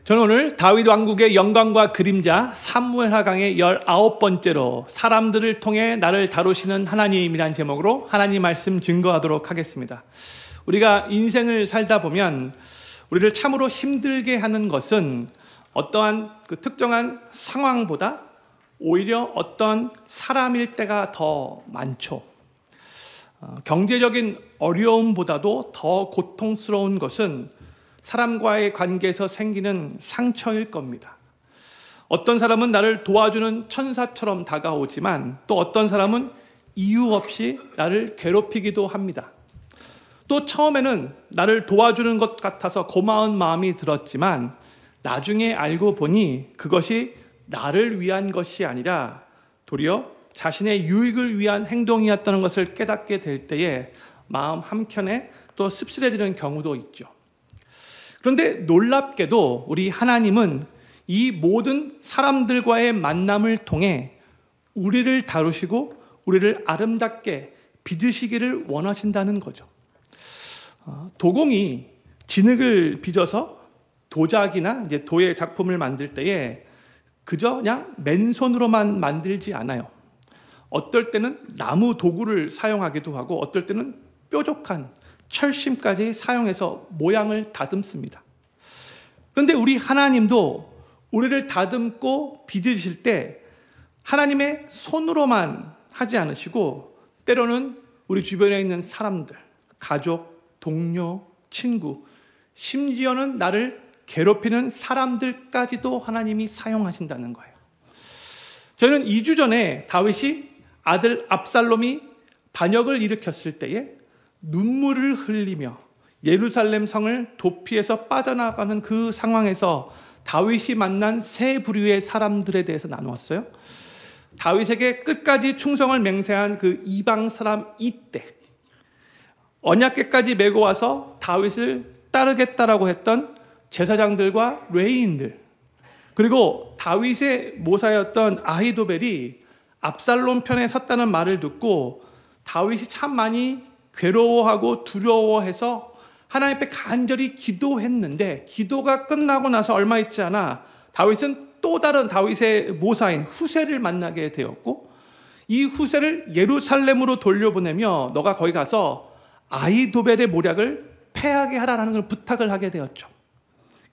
저는 오늘 다윗 왕국의 영광과 그림자 사무엘 하강의 19번째로 사람들을 통해 나를 다루시는 하나님이라는 제목으로 하나님 말씀 증거하도록 하겠습니다. 우리가 인생을 살다 보면 우리를 참으로 힘들게 하는 것은 어떠한 그 특정한 상황보다 오히려 어떤 사람일 때가 더 많죠. 경제적인 어려움보다도 더 고통스러운 것은 사람과의 관계에서 생기는 상처일 겁니다. 어떤 사람은 나를 도와주는 천사처럼 다가오지만 또 어떤 사람은 이유 없이 나를 괴롭히기도 합니다. 또 처음에는 나를 도와주는 것 같아서 고마운 마음이 들었지만 나중에 알고 보니 그것이 나를 위한 것이 아니라 도리어 자신의 유익을 위한 행동이었다는 것을 깨닫게 될 때에 마음 한켠에 또 씁쓸해지는 경우도 있죠. 그런데 놀랍게도 우리 하나님은 이 모든 사람들과의 만남을 통해 우리를 다루시고 우리를 아름답게 빚으시기를 원하신다는 거죠. 도공이 진흙을 빚어서 도자기나 이제 도의 작품을 만들 때에 그저 그냥 맨손으로만 만들지 않아요. 어떨 때는 나무 도구를 사용하기도 하고 어떨 때는 뾰족한 철심까지 사용해서 모양을 다듬습니다. 그런데 우리 하나님도 우리를 다듬고 빚으실 때 하나님의 손으로만 하지 않으시고 때로는 우리 주변에 있는 사람들, 가족, 동료, 친구, 심지어는 나를 괴롭히는 사람들까지도 하나님이 사용하신다는 거예요. 저는 2주 전에 다윗이 아들 압살롬이 반역을 일으켰을 때에 눈물을 흘리며 예루살렘 성을 도피해서 빠져나가는 그 상황에서 다윗이 만난 세 부류의 사람들에 대해서 나누었어요. 다윗에게 끝까지 충성을 맹세한 그 이방 사람 이떼, 언약궤까지 메고 와서 다윗을 따르겠다라고 했던 제사장들과 레위인들, 그리고 다윗의 모사였던 아히도벨이 압살롬 편에 섰다는 말을 듣고 다윗이 참 많이 괴로워하고 두려워해서 하나님 앞에 간절히 기도했는데 기도가 끝나고 나서 얼마 있지 않아 다윗은 또 다른 다윗의 모사인 후세를 만나게 되었고 이 후세를 예루살렘으로 돌려보내며 너가 거기 가서 아히도벨의 모략을 패하게 하라는 부탁을 하게 되었죠.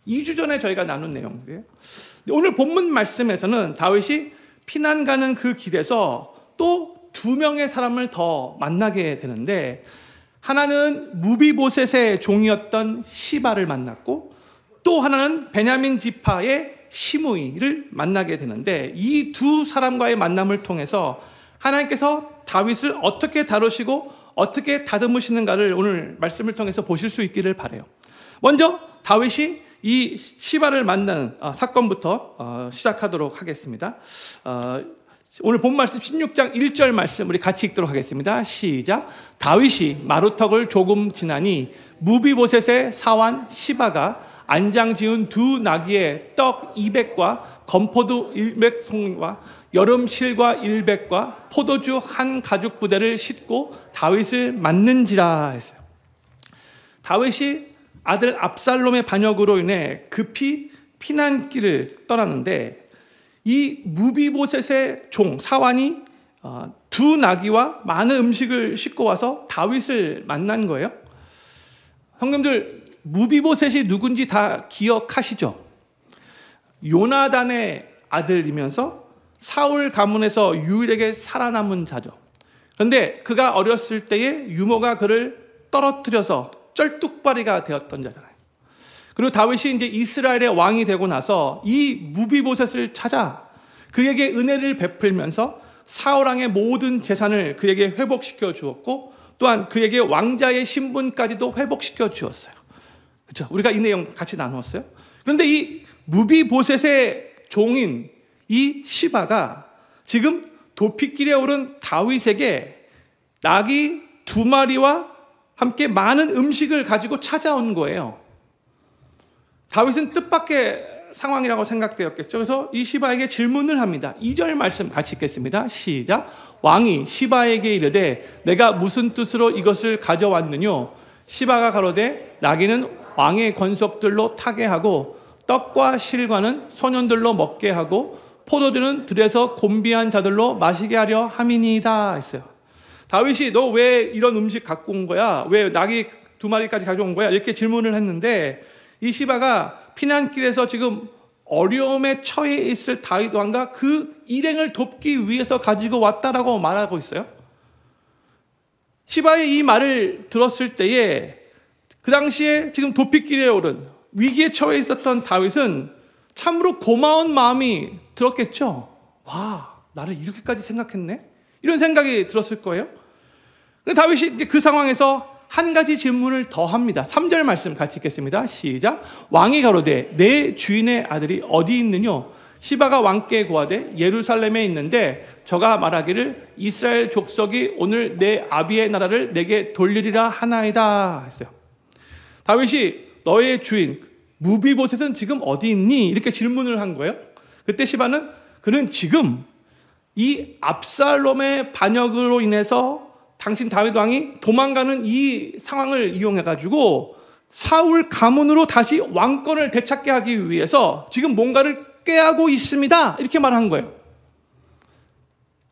2주 전에 저희가 나눈 내용이에요. 오늘 본문 말씀에서는 다윗이 피난 가는 그 길에서 또 2명의 사람을 더 만나게 되는데 하나는 무비보셋의 종이었던 시바를 만났고 또 하나는 베냐민 지파의 시므이를 만나게 되는데 이 두 사람과의 만남을 통해서 하나님께서 다윗을 어떻게 다루시고 어떻게 다듬으시는가를 오늘 말씀을 통해서 보실 수 있기를 바라요. 먼저 다윗이 이 시바를 만나는 사건부터 시작하도록 하겠습니다. 오늘 본 말씀 16장 1절 말씀 우리 같이 읽도록 하겠습니다. 시작. 다윗이 마루턱을 조금 지나니 무비보셋의 사환 시바가 안장 지은 두 나귀의 떡 200과 건포도 100송이와 여름 실과 100과 포도주 한 가죽 부대를 싣고 다윗을 맞는지라 했어요. 다윗이 아들 압살롬의 반역으로 인해 급히 피난길을 떠났는데 이 무비보셋의 종 사환이 두 나귀와 많은 음식을 싣고 와서 다윗을 만난 거예요. 형님들 무비보셋이 누군지 다 기억하시죠? 요나단의 아들이면서 사울 가문에서 유일하게 살아남은 자죠. 그런데 그가 어렸을 때에 유모가 그를 떨어뜨려서 쩔뚝발이가 되었던 자잖아요. 그리고 다윗이 이제 이스라엘의 왕이 되고 나서 이 무비보셋을 찾아 그에게 은혜를 베풀면서 사울 왕의 모든 재산을 그에게 회복시켜 주었고 또한 그에게 왕자의 신분까지도 회복시켜 주었어요. 그렇죠? 우리가 이 내용 같이 나누었어요. 그런데 이 무비보셋의 종인 이 시바가 지금 도피길에 오른 다윗에게 나귀 2마리와 함께 많은 음식을 가지고 찾아온 거예요. 다윗은 뜻밖의 상황이라고 생각되었겠죠. 그래서 이 시바에게 질문을 합니다. 2절 말씀 같이 읽겠습니다. 시작. 왕이 시바에게 이르되 내가 무슨 뜻으로 이것을 가져왔느뇨? 시바가 가로되 나귀는 왕의 권속들로 타게 하고 떡과 실과는 소년들로 먹게 하고 포도주는 들에서 곤비한 자들로 마시게 하려 함이니이다 했어요. 다윗이 너 왜 이런 음식 갖고 온 거야? 왜 낙이 2마리까지 가져온 거야? 이렇게 질문을 했는데 이 시바가 피난길에서 지금 어려움에 처해 있을 다윗 왕과 그 일행을 돕기 위해서 가지고 왔다라고 말하고 있어요. 시바의 이 말을 들었을 때에 그 당시에 지금 도피길에 오른 위기에 처해 있었던 다윗은 참으로 고마운 마음이 들었겠죠. 와, 나를 이렇게까지 생각했네? 이런 생각이 들었을 거예요. 근데 다윗이 이제 그 상황에서 한 가지 질문을 더 합니다. 3절 말씀 같이 읽겠습니다. 시작. 왕이 가로되 내 주인의 아들이 어디 있느뇨? 시바가 왕께 고하되 예루살렘에 있는데 저가 말하기를 이스라엘 족속이 오늘 내 아비의 나라를 내게 돌리리라 하나이다 했어요. 다윗이 너의 주인 무비보셋은 지금 어디 있니? 이렇게 질문을 한 거예요. 그때 시바는 그는 지금 이 압살롬의 반역으로 인해서 당신 다윗 왕이 도망가는 이 상황을 이용해가지고 사울 가문으로 다시 왕권을 되찾게 하기 위해서 지금 뭔가를 꾀하고 있습니다. 이렇게 말한 거예요.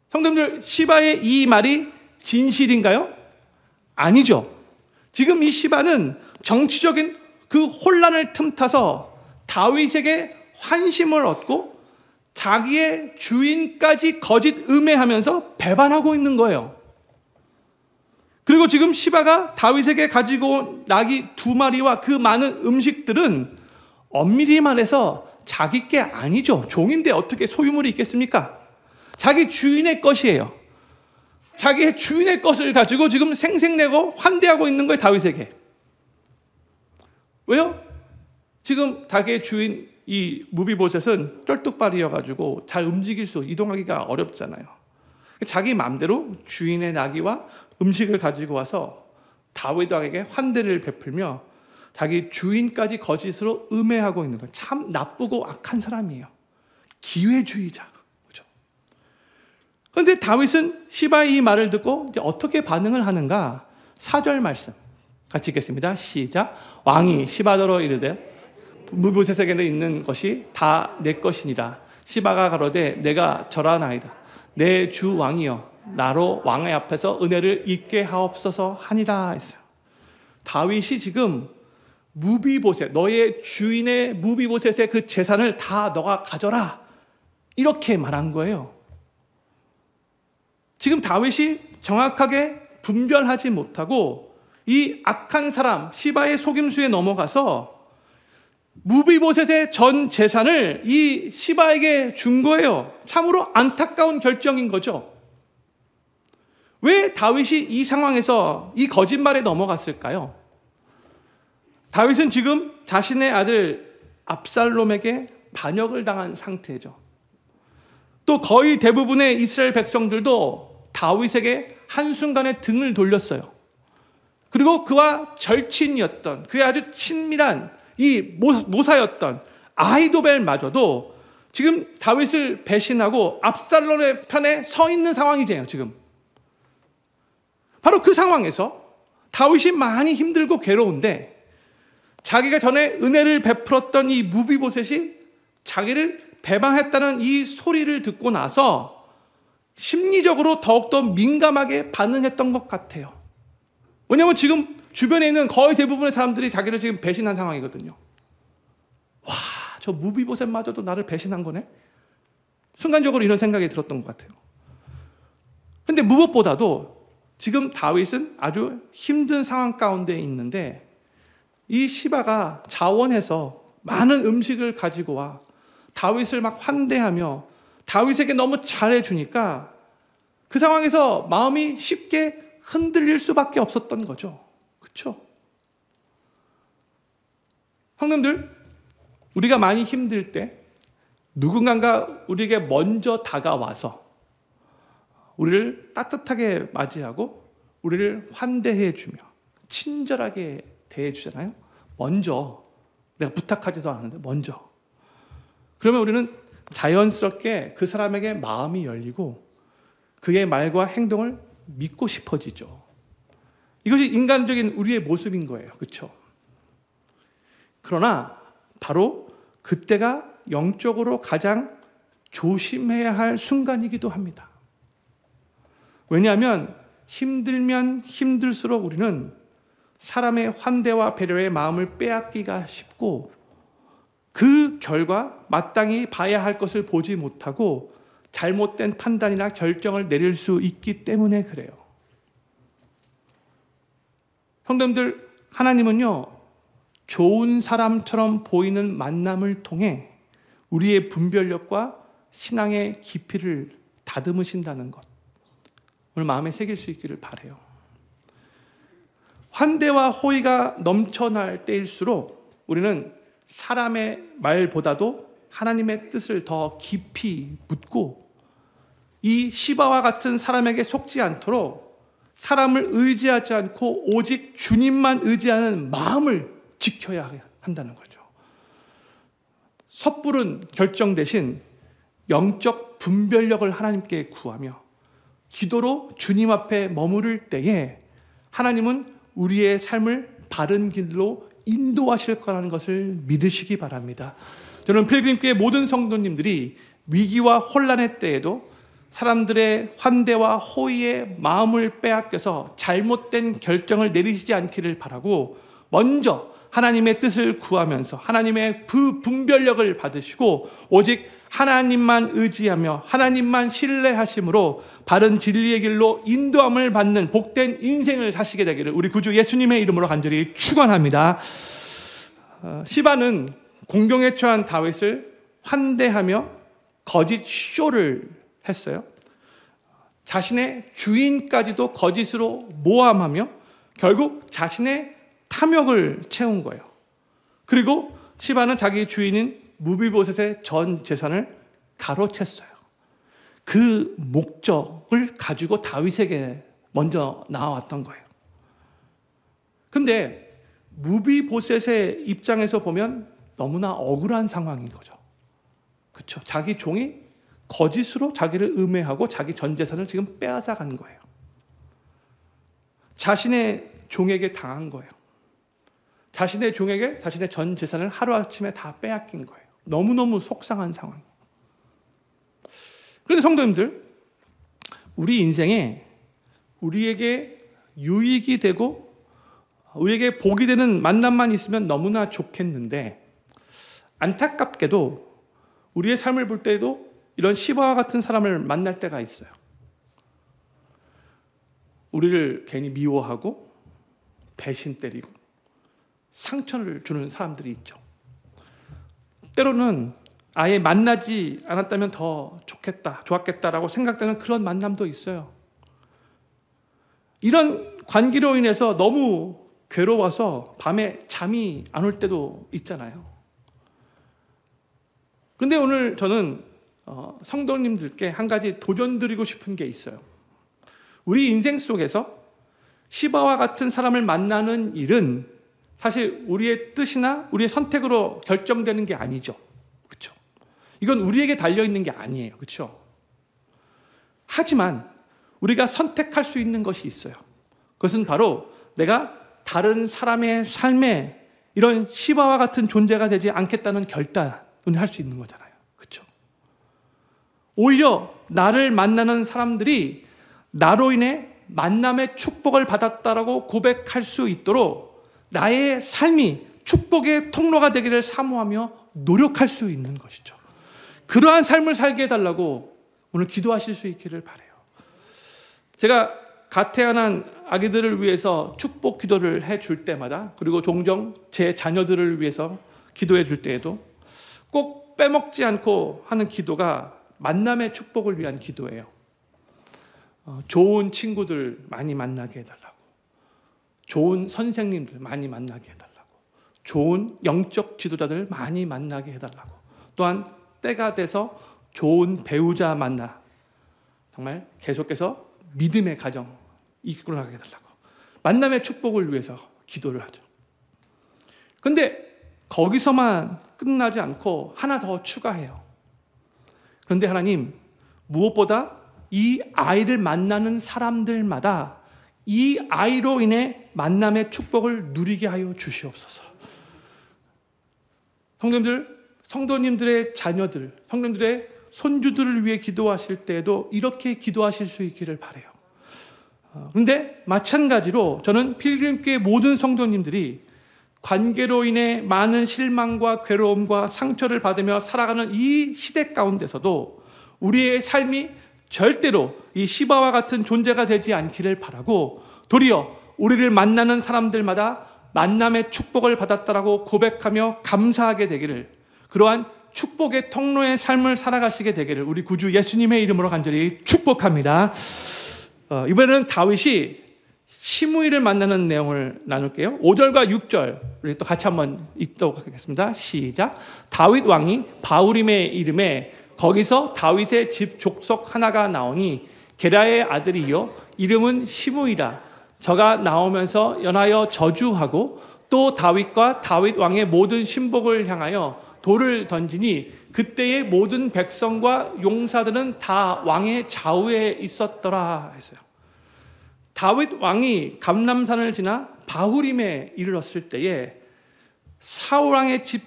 성도님들, 시바의 이 말이 진실인가요? 아니죠. 지금 이 시바는 정치적인 그 혼란을 틈타서 다윗에게 환심을 얻고 자기의 주인까지 거짓 음해하면서 배반하고 있는 거예요. 그리고 지금 시바가 다윗에게 가지고 온 낙이 2마리와 그 많은 음식들은 엄밀히 말해서 자기 게 아니죠. 종인데 어떻게 소유물이 있겠습니까? 자기 주인의 것이에요. 자기의 주인의 것을 가지고 지금 생색내고 환대하고 있는 거예요, 다윗에게. 왜요? 지금 자기의 주인 이 무비보셋은 쩔뚝발이어가지고 잘 이동하기가 어렵잖아요. 자기 마음대로 주인의 나귀와 음식을 가지고 와서 다윗 왕에게 환대를 베풀며 자기 주인까지 거짓으로 음해하고 있는 거예요. 참 나쁘고 악한 사람이에요. 기회주의자. 그렇죠? 그런데 다윗은 시바의 이 말을 듣고 이제 어떻게 반응을 하는가? 4절 말씀 같이 읽겠습니다. 시작. 왕이 시바더러 이르되 무비보셋에게는 있는 것이 다 내 것이니라. 시바가 가로되 내가 절하나이다. 내 주 왕이여 나로 왕의 앞에서 은혜를 입게 하옵소서 하니라 했어요. 다윗이 지금 무비보셋, 너의 주인의 무비보셋의 그 재산을 다 너가 가져라, 이렇게 말한 거예요. 지금 다윗이 정확하게 분별하지 못하고 이 악한 사람 시바의 속임수에 넘어가서 무비보셋의 전 재산을 이 시바에게 준 거예요. 참으로 안타까운 결정인 거죠. 왜 다윗이 이 상황에서 이 거짓말에 넘어갔을까요? 다윗은 지금 자신의 아들 압살롬에게 반역을 당한 상태죠. 또 거의 대부분의 이스라엘 백성들도 다윗에게 한순간에 등을 돌렸어요. 그리고 그와 절친이었던 그의 아주 친밀한 이 모사였던 아히도벨마저도 지금 다윗을 배신하고 압살롬의 편에 서 있는 상황이잖아요. 지금 바로 그 상황에서 다윗이 많이 힘들고 괴로운데 자기가 전에 은혜를 베풀었던 이 무비보셋이 자기를 배반했다는 이 소리를 듣고 나서 심리적으로 더욱더 민감하게 반응했던 것 같아요. 왜냐하면 지금 주변에 있는 거의 대부분의 사람들이 자기를 지금 배신한 상황이거든요. 와, 저 무비보셋마저도 나를 배신한 거네? 순간적으로 이런 생각이 들었던 것 같아요. 근데 무엇보다도 지금 다윗은 아주 힘든 상황 가운데 있는데 이 시바가 자원해서 많은 음식을 가지고 와 다윗을 막 환대하며 다윗에게 너무 잘해주니까 그 상황에서 마음이 쉽게 흔들릴 수밖에 없었던 거죠. 그렇죠? 형님들, 우리가 많이 힘들 때 누군가가 우리에게 먼저 다가와서 우리를 따뜻하게 맞이하고 우리를 환대해 주며 친절하게 대해 주잖아요. 먼저, 내가 부탁하지도 않았는데 먼저. 그러면 우리는 자연스럽게 그 사람에게 마음이 열리고 그의 말과 행동을 믿고 싶어지죠. 이것이 인간적인 우리의 모습인 거예요. 그렇죠? 그러나 바로 그때가 영적으로 가장 조심해야 할 순간이기도 합니다. 왜냐하면 힘들면 힘들수록 우리는 사람의 환대와 배려의 마음을 빼앗기가 쉽고 그 결과 마땅히 봐야 할 것을 보지 못하고 잘못된 판단이나 결정을 내릴 수 있기 때문에 그래요. 성도님들, 하나님은요, 좋은 사람처럼 보이는 만남을 통해 우리의 분별력과 신앙의 깊이를 다듬으신다는 것, 오늘 마음에 새길 수 있기를 바라요. 환대와 호의가 넘쳐날 때일수록 우리는 사람의 말보다도 하나님의 뜻을 더 깊이 묻고 이 시바와 같은 사람에게 속지 않도록 사람을 의지하지 않고 오직 주님만 의지하는 마음을 지켜야 한다는 거죠. 섣부른 결정 대신 영적 분별력을 하나님께 구하며 기도로 주님 앞에 머무를 때에 하나님은 우리의 삶을 바른 길로 인도하실 거라는 것을 믿으시기 바랍니다. 저는 필그림교회 모든 성도님들이 위기와 혼란의 때에도 사람들의 환대와 호의의 마음을 빼앗겨서 잘못된 결정을 내리시지 않기를 바라고 먼저 하나님의 뜻을 구하면서 하나님의 분별력을 받으시고 오직 하나님만 의지하며 하나님만 신뢰하심으로 바른 진리의 길로 인도함을 받는 복된 인생을 사시게 되기를 우리 구주 예수님의 이름으로 간절히 축원합니다. 시바는 공경에 처한 다윗을 환대하며 거짓 쇼를 했어요. 자신의 주인까지도 거짓으로 모함하며 결국 자신의 탐욕을 채운 거예요. 그리고 시바는 자기 주인인 무비보셋의 전 재산을 가로챘어요. 그 목적을 가지고 다윗에게 먼저 나왔던 거예요. 근데 무비보셋의 입장에서 보면 너무나 억울한 상황인 거죠. 그렇죠? 자기 종이 거짓으로 자기를 음해하고 자기 전 재산을 지금 빼앗아 간 거예요. 자신의 종에게 당한 거예요. 자신의 종에게 자신의 전 재산을 하루아침에 다 빼앗긴 거예요. 너무너무 속상한 상황. 그런데 성도님들, 우리 인생에 우리에게 유익이 되고 우리에게 복이 되는 만남만 있으면 너무나 좋겠는데 안타깝게도 우리의 삶을 볼 때에도 이런 시바와 같은 사람을 만날 때가 있어요. 우리를 괜히 미워하고 배신 때리고 상처를 주는 사람들이 있죠. 때로는 아예 만나지 않았다면 더 좋았겠다라고 생각되는 그런 만남도 있어요. 이런 관계로 인해서 너무 괴로워서 밤에 잠이 안 올 때도 있잖아요. 그런데 오늘 저는 성도님들께 한 가지 도전드리고 싶은 게 있어요. 우리 인생 속에서 시바와 같은 사람을 만나는 일은 사실 우리의 뜻이나 우리의 선택으로 결정되는 게 아니죠. 그렇죠? 이건 우리에게 달려있는 게 아니에요. 그렇죠? 하지만 우리가 선택할 수 있는 것이 있어요. 그것은 바로 내가 다른 사람의 삶에 이런 시바와 같은 존재가 되지 않겠다는 결단을 할 수 있는 거잖아요. 그렇죠? 오히려 나를 만나는 사람들이 나로 인해 만남의 축복을 받았다라고 고백할 수 있도록 나의 삶이 축복의 통로가 되기를 사모하며 노력할 수 있는 것이죠. 그러한 삶을 살게 해달라고 오늘 기도하실 수 있기를 바라요. 제가 갓 태어난 아기들을 위해서 축복 기도를 해줄 때마다 그리고 종종 제 자녀들을 위해서 기도해 줄 때에도 꼭 빼먹지 않고 하는 기도가 만남의 축복을 위한 기도예요. 좋은 친구들 많이 만나게 해달라고, 좋은 선생님들 많이 만나게 해달라고, 좋은 영적 지도자들 많이 만나게 해달라고, 또한 때가 돼서 좋은 배우자 만나 정말 계속해서 믿음의 가정 이끌어가게 해달라고 만남의 축복을 위해서 기도를 하죠. 그런데 거기서만 끝나지 않고 하나 더 추가해요. 그런데 하나님, 무엇보다 이 아이를 만나는 사람들마다 이 아이로 인해 만남의 축복을 누리게 하여 주시옵소서. 성도님들, 성도님들의 자녀들, 성도님들의 손주들을 위해 기도하실 때에도 이렇게 기도하실 수 있기를 바라요. 그런데 마찬가지로 저는 필그림교회 모든 성도님들이 관계로 인해 많은 실망과 괴로움과 상처를 받으며 살아가는 이 시대 가운데서도 우리의 삶이 절대로 이 시바와 같은 존재가 되지 않기를 바라고, 도리어 우리를 만나는 사람들마다 만남의 축복을 받았다라고 고백하며 감사하게 되기를, 그러한 축복의 통로의 삶을 살아가시게 되기를 우리 구주 예수님의 이름으로 간절히 축복합니다. 이번에는 다윗이 시므이를 만나는 내용을 나눌게요. 5절과 6절 우리 또 같이 한번 읽도록 하겠습니다. 시작. 다윗 왕이 바후림의 이름에 거기서 다윗의 집 족속 하나가 나오니 게라의 아들이요 이름은 시므이라. 저가 나오면서 연하여 저주하고 또 다윗과 다윗 왕의 모든 신복을 향하여 돌을 던지니 그때의 모든 백성과 용사들은 다 왕의 좌우에 있었더라 했어요. 다윗 왕이 감람산을 지나 바후림에 이르렀을 때에 사울 왕의 집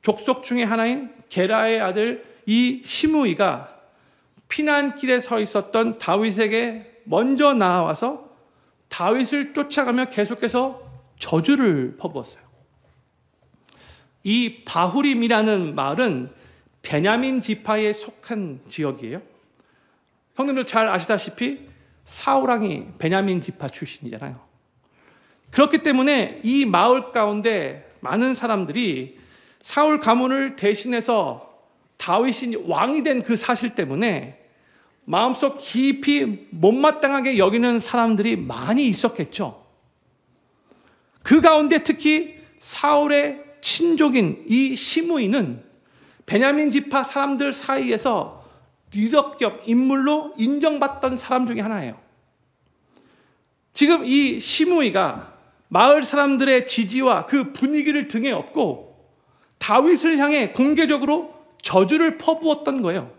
족속 중에 하나인 게라의 아들 이 시므이가 피난길에 서 있었던 다윗에게 먼저 나와서 다윗을 쫓아가며 계속해서 저주를 퍼부었어요. 이 바후림이라는 마을은 베냐민 지파에 속한 지역이에요. 형님들 잘 아시다시피 사울 왕이 베냐민 지파 출신이잖아요. 그렇기 때문에 이 마을 가운데 많은 사람들이 사울 가문을 대신해서 다윗이 왕이 된 그 사실 때문에 마음속 깊이 못마땅하게 여기는 사람들이 많이 있었겠죠. 그 가운데 특히 사울의 친족인 이 시므이는 베냐민 지파 사람들 사이에서 리더격 인물로 인정받던 사람 중에 하나예요. 지금 이 시므이가 마을 사람들의 지지와 그 분위기를 등에 업고 다윗을 향해 공개적으로 저주를 퍼부었던 거예요.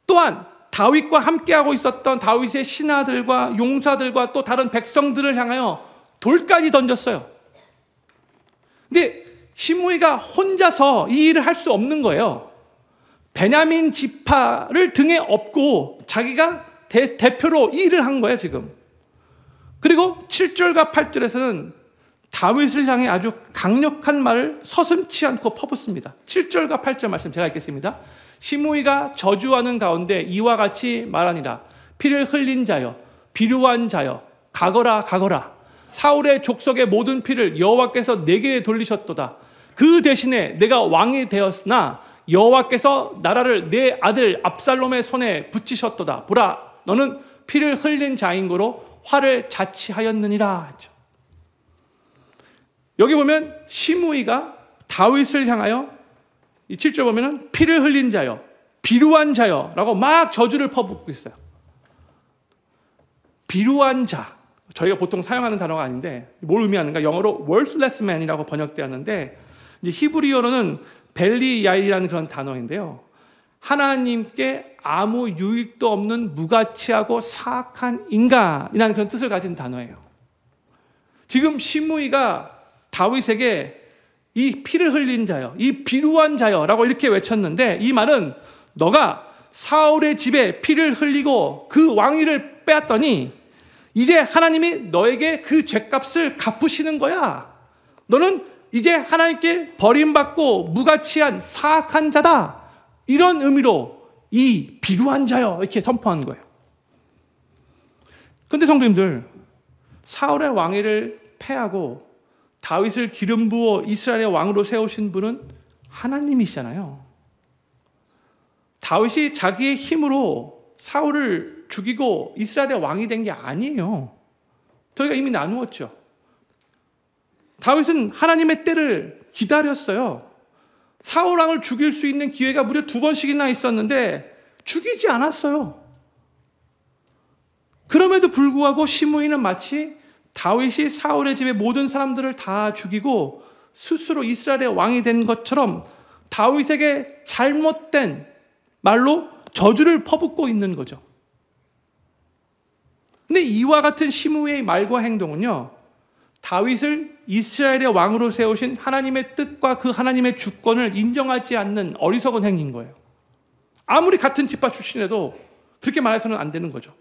또한 다윗과 함께하고 있었던 다윗의 신하들과 용사들과 또 다른 백성들을 향하여 돌까지 던졌어요. 근데 시므이가 혼자서 이 일을 할 수 없는 거예요. 베냐민 지파를 등에 업고 자기가 대표로 이 일을 한 거예요, 지금. 그리고 7절과 8절에서는 다윗을 향해 아주 강력한 말을 서슴지 않고 퍼붓습니다. 7절과 8절 말씀 제가 읽겠습니다. 시므이가 저주하는 가운데 이와 같이 말하니라. 피를 흘린 자여, 비루한 자여, 가거라 가거라. 사울의 족속의 모든 피를 여호와께서 내게 돌리셨도다. 그 대신에 내가 왕이 되었으나 여호와께서 나라를 내 아들 압살롬의 손에 붙이셨도다. 보라, 너는 피를 흘린 자인 거로 화를 자치하였느니라 했죠. 여기 보면 시므이가 다윗을 향하여 이 7절 보면은 피를 흘린 자여, 비루한 자여라고 막 저주를 퍼붓고 있어요. 비루한 자, 저희가 보통 사용하는 단어가 아닌데 뭘 의미하는가? 영어로 worthless man이라고 번역되었는데 이제 히브리어로는 벨리야일이라는 그런 단어인데요. 하나님께 아무 유익도 없는 무가치하고 사악한 인간이라는 그런 뜻을 가진 단어예요. 지금 시므이가 다윗에게 이 피를 흘린 자여, 이 비루한 자여라고 이렇게 외쳤는데 이 말은 너가 사울의 집에 피를 흘리고 그 왕위를 빼앗더니 이제 하나님이 너에게 그 죄값을 갚으시는 거야. 너는 이제 하나님께 버림받고 무가치한 사악한 자다. 이런 의미로 이 비루한 자여 이렇게 선포한 거예요. 그런데 성도님들, 사울의 왕위를 패하고 다윗을 기름 부어 이스라엘의 왕으로 세우신 분은 하나님이시잖아요. 다윗이 자기의 힘으로 사울을 죽이고 이스라엘의 왕이 된 게 아니에요. 저희가 이미 나누었죠. 다윗은 하나님의 때를 기다렸어요. 사울 왕을 죽일 수 있는 기회가 무려 2번씩이나 있었는데 죽이지 않았어요. 그럼에도 불구하고 시므이는 마치 다윗이 사울의 집의 모든 사람들을 다 죽이고 스스로 이스라엘의 왕이 된 것처럼 다윗에게 잘못된 말로 저주를 퍼붓고 있는 거죠. 근데 이와 같은 시므이의 말과 행동은요, 다윗을 이스라엘의 왕으로 세우신 하나님의 뜻과 그 하나님의 주권을 인정하지 않는 어리석은 행위인 거예요. 아무리 같은 지파 출신이라도 그렇게 말해서는 안 되는 거죠.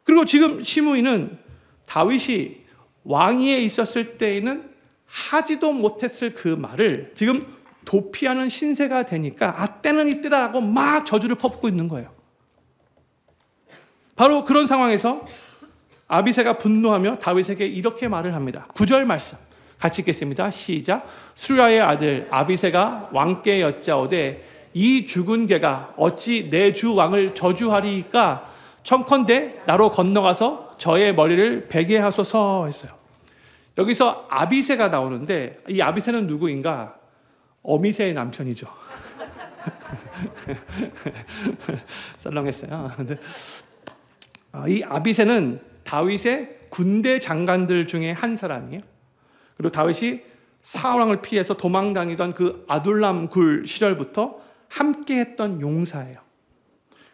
그리고 지금 시므이는 다윗이 왕위에 있었을 때에는 하지도 못했을 그 말을 지금 도피하는 신세가 되니까 때는 이때다라고 막 저주를 퍼붓고 있는 거예요. 바로 그런 상황에서 아비새가 분노하며 다윗에게 이렇게 말을 합니다. 9절 말씀 같이 읽겠습니다. 시작. 수라의 아들 아비새가 왕께 여짜오되 이 죽은 개가 어찌 내 주 왕을 저주하리이까? 청컨대 나로 건너가서 저의 머리를 베게 하소서 했어요. 여기서 아비새가 나오는데 이 아비새는 누구인가? 어미새의 남편이죠. 썰렁했어요. 근데 이 아비새는 다윗의 군대 장관들 중에 한 사람이에요. 그리고 다윗이 사울왕을 피해서 도망다니던 그 아둘람 굴 시절부터 함께 했던 용사예요.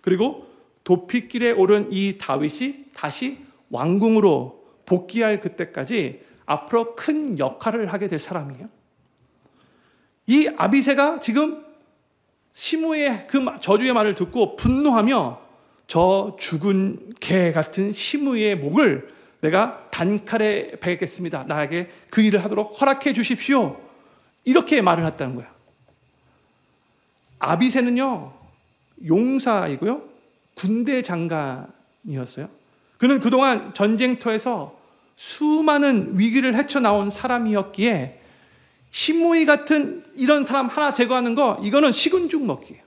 그리고 도피길에 오른 이 다윗이 다시 왕궁으로 복귀할 그때까지 앞으로 큰 역할을 하게 될 사람이에요. 이 아비새가 지금 시므이의 그 저주의 말을 듣고 분노하며 저 죽은 개 같은 시므이의 목을 내가 단칼에 베겠습니다. 나에게 그 일을 하도록 허락해 주십시오. 이렇게 말을 했다는 거야. 아비새는요, 용사이고요, 군대 장관이었어요. 그는 그동안 전쟁터에서 수많은 위기를 헤쳐나온 사람이었기에 시므이 같은 이런 사람 하나 제거하는 거, 이거는 식은 죽 먹기예요.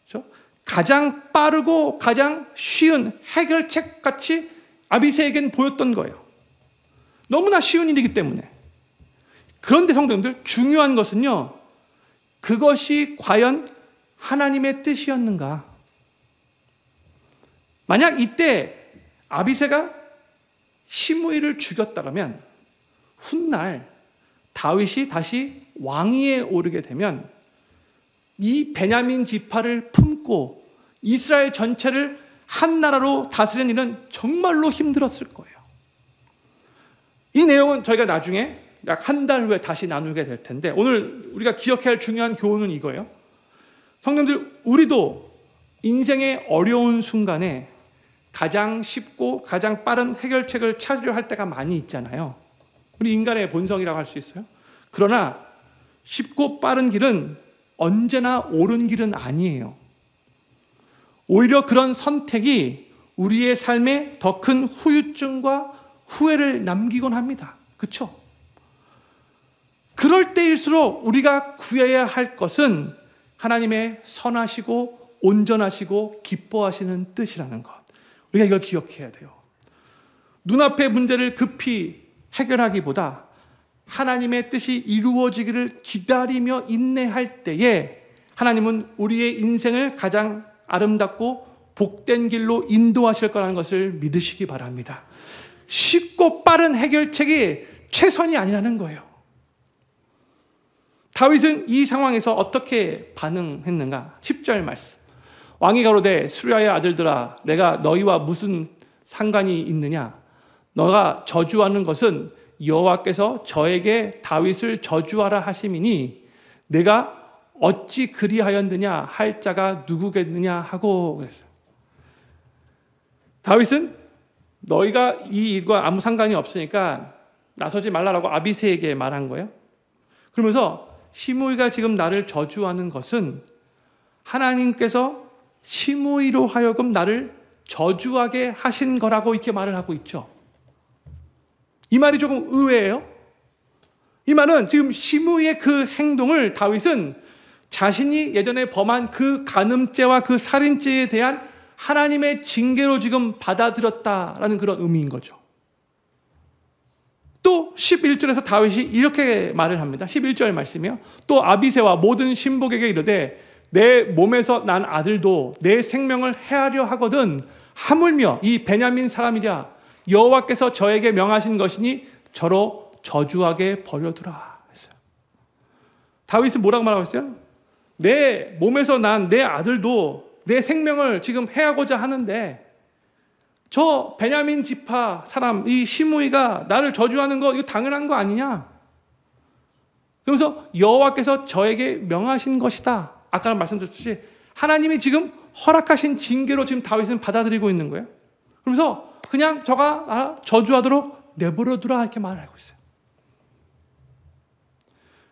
그렇죠? 가장 빠르고 가장 쉬운 해결책 같이 아비새에겐 보였던 거예요. 너무나 쉬운 일이기 때문에. 그런데 성도님들, 중요한 것은요, 그것이 과연 하나님의 뜻이었는가? 만약 이때 아비새가 시므이를 죽였다면 훗날 다윗이 다시 왕위에 오르게 되면 이 베냐민 지파를 품고 이스라엘 전체를 한 나라로 다스리는 일은 정말로 힘들었을 거예요. 이 내용은 저희가 나중에 약 한 달 후에 다시 나누게 될 텐데, 오늘 우리가 기억해야 할 중요한 교훈은 이거예요. 성도님들, 우리도 인생의 어려운 순간에 가장 쉽고 가장 빠른 해결책을 찾으려 할 때가 많이 있잖아요. 우리 인간의 본성이라고 할 수 있어요. 그러나 쉽고 빠른 길은 언제나 옳은 길은 아니에요. 오히려 그런 선택이 우리의 삶에 더 큰 후유증과 후회를 남기곤 합니다. 그렇죠? 그럴 때일수록 우리가 구해야 할 것은 하나님의 선하시고 온전하시고 기뻐하시는 뜻이라는 것. 우리가 이걸 기억해야 돼요. 눈앞의 문제를 급히 해결하기보다 하나님의 뜻이 이루어지기를 기다리며 인내할 때에 하나님은 우리의 인생을 가장 아름답고 복된 길로 인도하실 거라는 것을 믿으시기 바랍니다. 쉽고 빠른 해결책이 최선이 아니라는 거예요. 다윗은 이 상황에서 어떻게 반응했는가? 10절 말씀. 왕이 가로되 수랴의 아들들아, 내가 너희와 무슨 상관이 있느냐? 너가 저주하는 것은 여호와께서 저에게 다윗을 저주하라 하심이니 내가 어찌 그리하였느냐 할 자가 누구겠느냐 하고 그랬어요. 다윗은 너희가 이 일과 아무 상관이 없으니까 나서지 말라라고 아비새에게 말한 거예요. 그러면서 시므이가 지금 나를 저주하는 것은 하나님께서 시므이로 하여금 나를 저주하게 하신 거라고 이렇게 말을 하고 있죠. 이 말이 조금 의외예요. 이 말은 지금 시므이의 그 행동을 다윗은 자신이 예전에 범한 그 간음죄와 그 살인죄에 대한 하나님의 징계로 지금 받아들였다라는 그런 의미인 거죠. 또 11절에서 다윗이 이렇게 말을 합니다. 11절 말씀이요. 또 아비새와 모든 신복에게 이르되 내 몸에서 난 아들도 내 생명을 해하려 하거든 하물며 이 베냐민 사람이랴 여호와께서 저에게 명하신 것이니 저로 저주하게 버려두라 했어요. 다윗은 뭐라고 말하고 있어요? 내 몸에서 난 내 아들도 내 생명을 지금 해하고자 하는데 저 베냐민 지파 사람, 이 시므이가 나를 저주하는 거 이거 당연한 거 아니냐? 그러면서 여호와께서 저에게 명하신 것이다. 아까 말씀드렸듯이 하나님이 지금 허락하신 징계로 지금 다윗은 받아들이고 있는 거예요. 그러면서 그냥 저가 저주하도록 내버려두라 이렇게 말을 하고 있어요.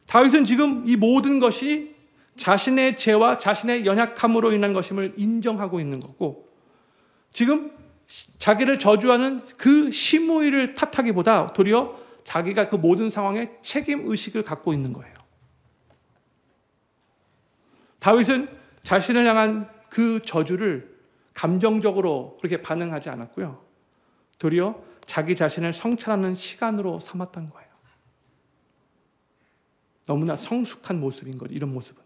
다윗은 지금 이 모든 것이 자신의 죄와 자신의 연약함으로 인한 것임을 인정하고 있는 거고, 지금 자기를 저주하는 그 시므이를 탓하기보다 도리어 자기가 그 모든 상황에 책임의식을 갖고 있는 거예요. 다윗은 자신을 향한 그 저주를 감정적으로 그렇게 반응하지 않았고요. 도리어 자기 자신을 성찰하는 시간으로 삼았던 거예요. 너무나 성숙한 모습인 거죠, 이런 모습은.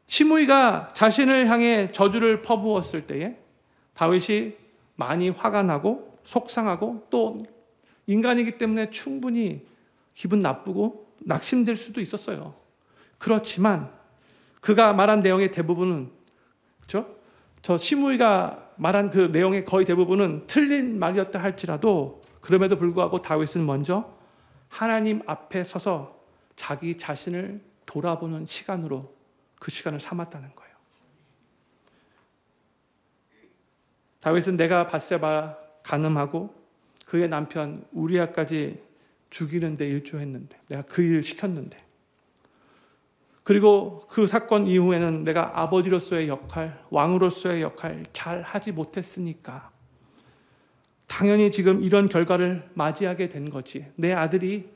시므이가 자신을 향해 저주를 퍼부었을 때에 다윗이 많이 화가 나고 속상하고 또 인간이기 때문에 충분히 기분 나쁘고 낙심될 수도 있었어요. 그렇지만 그가 말한 내용의 대부분은, 그렇죠? 저 시므이가 말한 그 내용의 거의 대부분은 틀린 말이었다 할지라도 그럼에도 불구하고 다윗은 먼저 하나님 앞에 서서 자기 자신을 돌아보는 시간으로 그 시간을 삼았다는 거예요. 다윗은 내가 밧세바 간음하고 그의 남편 우리아까지 죽이는 데 일조했는데, 내가 그 일을 시켰는데, 그리고 그 사건 이후에는 내가 아버지로서의 역할, 왕으로서의 역할 잘 하지 못했으니까 당연히 지금 이런 결과를 맞이하게 된 거지. 내 아들이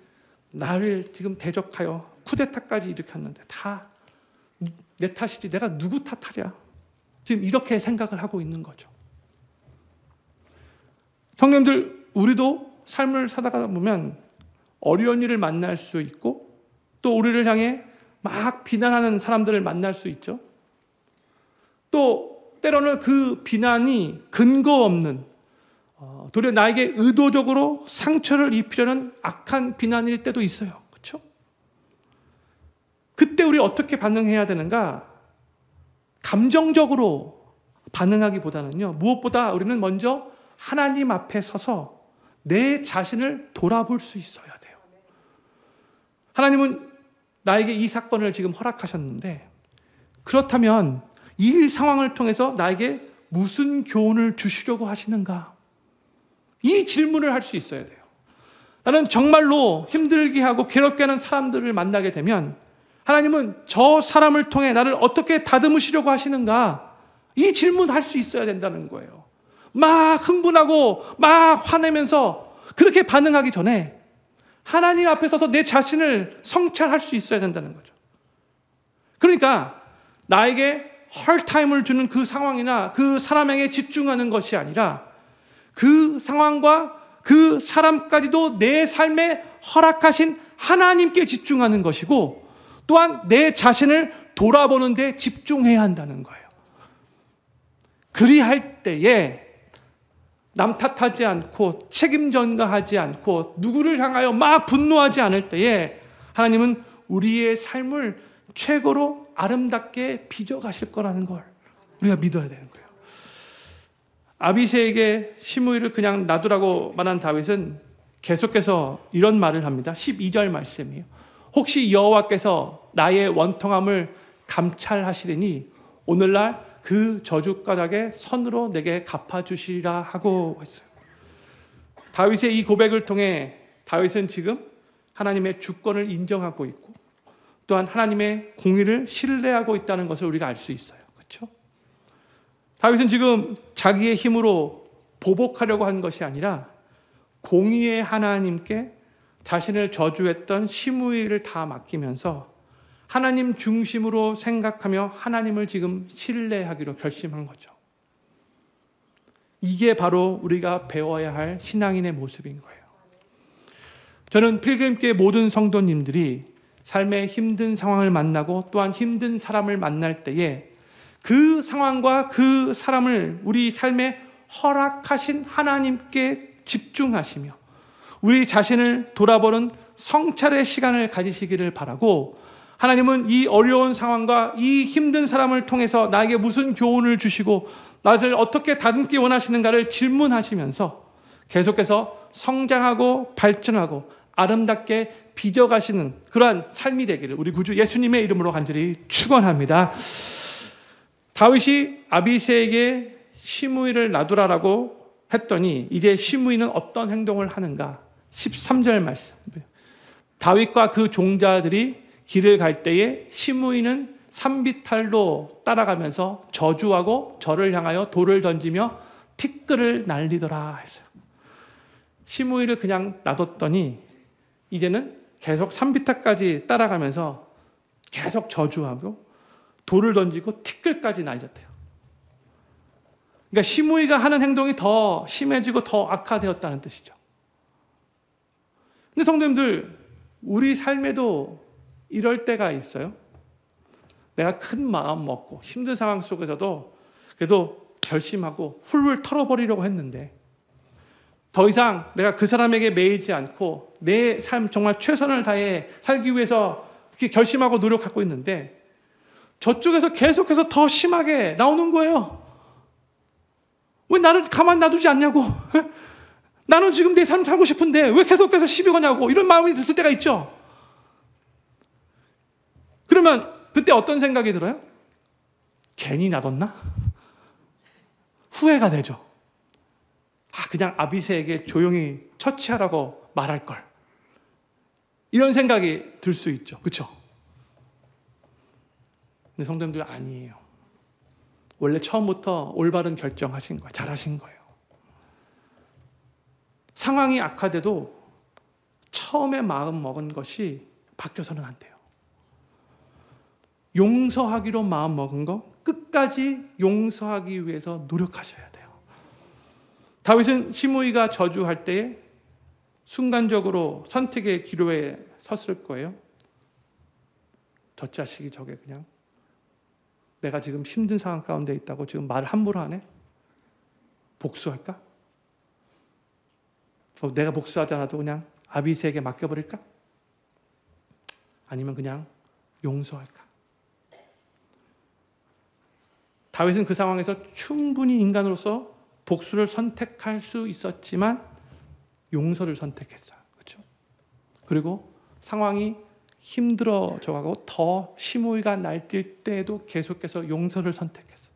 나를 지금 대적하여 쿠데타까지 일으켰는데 다 내 탓이지 내가 누구 탓하랴. 지금 이렇게 생각을 하고 있는 거죠. 형님들, 우리도 삶을 살아가다 보면 어려운 일을 만날 수 있고 또 우리를 향해 막 비난하는 사람들을 만날 수 있죠. 또 때로는 그 비난이 근거 없는, 도리어 나에게 의도적으로 상처를 입히려는 악한 비난일 때도 있어요. 그렇죠? 그때 우리 어떻게 반응해야 되는가? 감정적으로 반응하기보다는요, 무엇보다 우리는 먼저 하나님 앞에 서서 내 자신을 돌아볼 수 있어야 돼요. 하나님은 나에게 이 사건을 지금 허락하셨는데, 그렇다면 이 상황을 통해서 나에게 무슨 교훈을 주시려고 하시는가? 이 질문을 할 수 있어야 돼요. 나는 정말로 힘들게 하고 괴롭게 하는 사람들을 만나게 되면 하나님은 저 사람을 통해 나를 어떻게 다듬으시려고 하시는가? 이 질문 할 수 있어야 된다는 거예요. 막 흥분하고 막 화내면서 그렇게 반응하기 전에 하나님 앞에 서서 내 자신을 성찰할 수 있어야 된다는 거죠. 그러니까 나에게 헐타임을 주는 그 상황이나 그 사람에게 집중하는 것이 아니라 그 상황과 그 사람까지도 내 삶에 허락하신 하나님께 집중하는 것이고, 또한 내 자신을 돌아보는 데 집중해야 한다는 거예요. 그리할 때에 남 탓하지 않고 책임 전가하지 않고 누구를 향하여 막 분노하지 않을 때에 하나님은 우리의 삶을 최고로 아름답게 빚어가실 거라는 걸 우리가 믿어야 되는 거예요. 아비새에게 시므이를 그냥 놔두라고 말한 다윗은 계속해서 이런 말을 합니다. 12절 말씀이에요. 혹시 여호와께서 나의 원통함을 감찰하시리니 오늘날 그 저주가닥에 선으로 내게 갚아주시리라 하고 했어요. 다윗의 이 고백을 통해 다윗은 지금 하나님의 주권을 인정하고 있고 또한 하나님의 공의를 신뢰하고 있다는 것을 우리가 알 수 있어요. 그렇죠? 다윗은 지금 자기의 힘으로 보복하려고 한 것이 아니라 공의의 하나님께 자신을 저주했던 시므이를 다 맡기면서 하나님 중심으로 생각하며 하나님을 지금 신뢰하기로 결심한 거죠. 이게 바로 우리가 배워야 할 신앙인의 모습인 거예요. 저는 필그림교회 모든 성도님들이 삶의 힘든 상황을 만나고 또한 힘든 사람을 만날 때에 그 상황과 그 사람을 우리 삶에 허락하신 하나님께 집중하시며 우리 자신을 돌아보는 성찰의 시간을 가지시기를 바라고, 하나님은 이 어려운 상황과 이 힘든 사람을 통해서 나에게 무슨 교훈을 주시고 나를 어떻게 다듬기 원하시는가를 질문하시면서 계속해서 성장하고 발전하고 아름답게 빚어가시는 그러한 삶이 되기를 우리 구주 예수님의 이름으로 간절히 축원합니다. 다윗이 아비새에게 시므이를 놔두라라고 했더니 이제 시므이는 어떤 행동을 하는가? 13절 말씀. 다윗과 그 종자들이 길을 갈 때에 시므이는 산비탈로 따라가면서 저주하고 저를 향하여 돌을 던지며 티끌을 날리더라 했어요. 시므이를 그냥 놔뒀더니 이제는 계속 산비탈까지 따라가면서 계속 저주하고 돌을 던지고 티끌까지 날렸대요. 그러니까 시므이가 하는 행동이 더 심해지고 더 악화되었다는 뜻이죠. 근데 성도님들, 우리 삶에도 이럴 때가 있어요. 내가 큰 마음 먹고 힘든 상황 속에서도 그래도 결심하고 훌훌 털어버리려고 했는데 더 이상 내가 그 사람에게 매이지 않고 내 삶 정말 최선을 다해 살기 위해서 이렇게 결심하고 노력하고 있는데 저쪽에서 계속해서 더 심하게 나오는 거예요. 왜 나를 가만 놔두지 않냐고. 나는 지금 내 삶 살고 싶은데 왜 계속해서 시비 거냐고. 이런 마음이 들 때가 있죠. 그러면 그때 어떤 생각이 들어요? 괜히 놔뒀나? 후회가 되죠. 그냥 아비새에게 조용히 처치하라고 말할 걸. 이런 생각이 들 수 있죠. 그렇죠? 근데 성도님들 아니에요. 원래 처음부터 올바른 결정하신 거예요. 잘하신 거예요. 상황이 악화돼도 처음에 마음 먹은 것이 바뀌어서는 안 돼요. 용서하기로 마음 먹은 거 끝까지 용서하기 위해서 노력하셔야 돼요. 다윗은 시므이가 저주할 때에 순간적으로 선택의 기로에 섰을 거예요. 저 자식이 저게 그냥 내가 지금 힘든 상황 가운데 있다고 지금 말을 함부로 하네? 복수할까? 내가 복수하지 않아도 그냥 아비새에게 맡겨버릴까? 아니면 그냥 용서할까? 다윗은 그 상황에서 충분히 인간으로서 복수를 선택할 수 있었지만 용서를 선택했어요. 그렇죠? 그리고 상황이 힘들어져 가고 더 시므이가 날뛸 때에도 계속해서 용서를 선택했어요.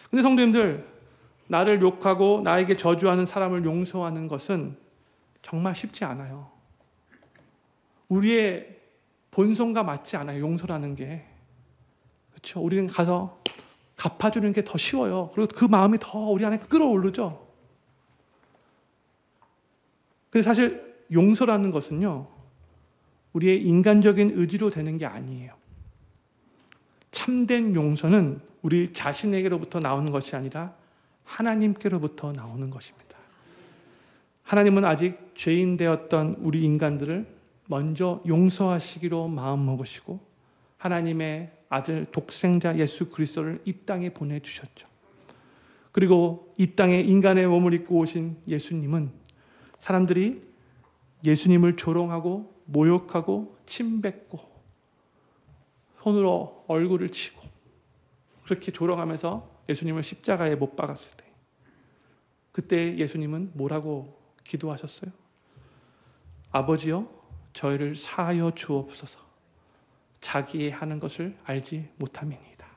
근데 성도님들, 나를 욕하고 나에게 저주하는 사람을 용서하는 것은 정말 쉽지 않아요. 우리의 본성과 맞지 않아요. 용서라는 게. 그렇죠? 우리는 가서 갚아주는 게 더 쉬워요. 그리고 그 마음이 더 우리 안에 끌어오르죠. 근데 사실 용서라는 것은요, 우리의 인간적인 의지로 되는 게 아니에요. 참된 용서는 우리 자신에게로부터 나오는 것이 아니라 하나님께로부터 나오는 것입니다. 하나님은 아직 죄인 되었던 우리 인간들을 먼저 용서하시기로 마음먹으시고 하나님의 아들 독생자 예수 그리스도를 이 땅에 보내주셨죠. 그리고 이 땅에 인간의 몸을 입고 오신 예수님은 사람들이 예수님을 조롱하고 모욕하고 침뱉고 손으로 얼굴을 치고 그렇게 조롱하면서 예수님을 십자가에 못 박았을 때 그때 예수님은 뭐라고 기도하셨어요? 아버지여 저희를 사하여 주옵소서 자기의 하는 것을 알지 못함이니이다.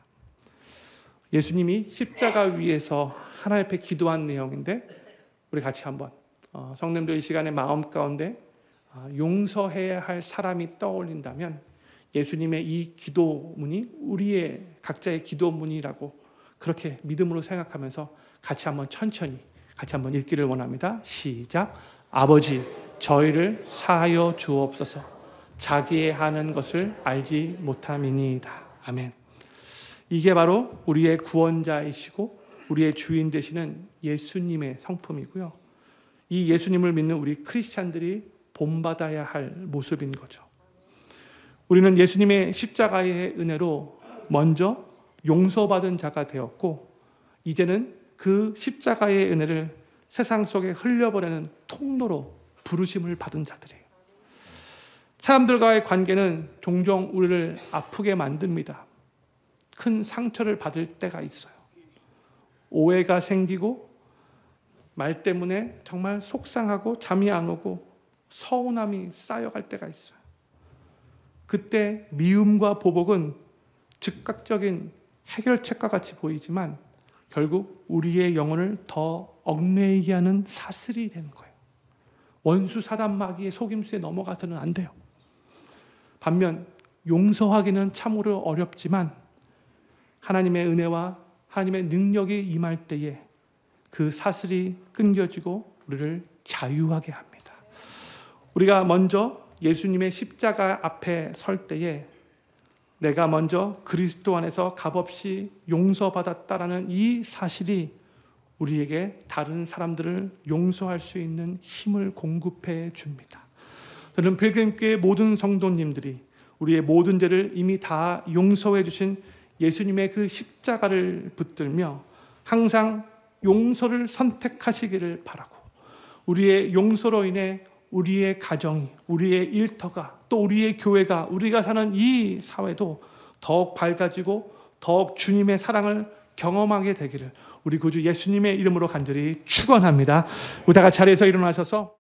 예수님이 십자가 위에서 하나님 앞에 기도한 내용인데 우리 같이 한번 성도님들 이 시간에 마음 가운데 용서해야 할 사람이 떠올린다면 예수님의 이 기도문이 우리의 각자의 기도문이라고 그렇게 믿음으로 생각하면서 같이 한번 천천히 같이 한번 읽기를 원합니다. 시작. 아버지 저희를 사하여 주옵소서 자기의 하는 것을 알지 못함이니이다. 아멘. 이게 바로 우리의 구원자이시고 우리의 주인 되시는 예수님의 성품이고요. 이 예수님을 믿는 우리 크리스찬들이 본받아야 할 모습인 거죠. 우리는 예수님의 십자가의 은혜로 먼저 용서받은 자가 되었고 이제는 그 십자가의 은혜를 세상 속에 흘려보내는 통로로 부르심을 받은 자들이에요. 사람들과의 관계는 종종 우리를 아프게 만듭니다. 큰 상처를 받을 때가 있어요. 오해가 생기고 말 때문에 정말 속상하고 잠이 안 오고 서운함이 쌓여갈 때가 있어요. 그때 미움과 보복은 즉각적인 해결책과 같이 보이지만 결국 우리의 영혼을 더 얽매이게 하는 사슬이 되는 거예요. 원수 사단 마귀의 속임수에 넘어가서는 안 돼요. 반면 용서하기는 참으로 어렵지만 하나님의 은혜와 하나님의 능력이 임할 때에 그 사슬이 끊겨지고 우리를 자유하게 합니다. 우리가 먼저 예수님의 십자가 앞에 설 때에 내가 먼저 그리스도 안에서 값없이 용서받았다라는 이 사실이 우리에게 다른 사람들을 용서할 수 있는 힘을 공급해 줍니다. 저는 필그림교회 모든 성도님들이 우리의 모든 죄를 이미 다 용서해 주신 예수님의 그 십자가를 붙들며 항상 용서를 선택하시기를 바라고, 우리의 용서로 인해 우리의 가정이, 우리의 일터가, 또 우리의 교회가, 우리가 사는 이 사회도 더욱 밝아지고 더욱 주님의 사랑을 경험하게 되기를 우리 구주 예수님의 이름으로 간절히 축원합니다. 우리 다 같이 자리에서 일어나셔서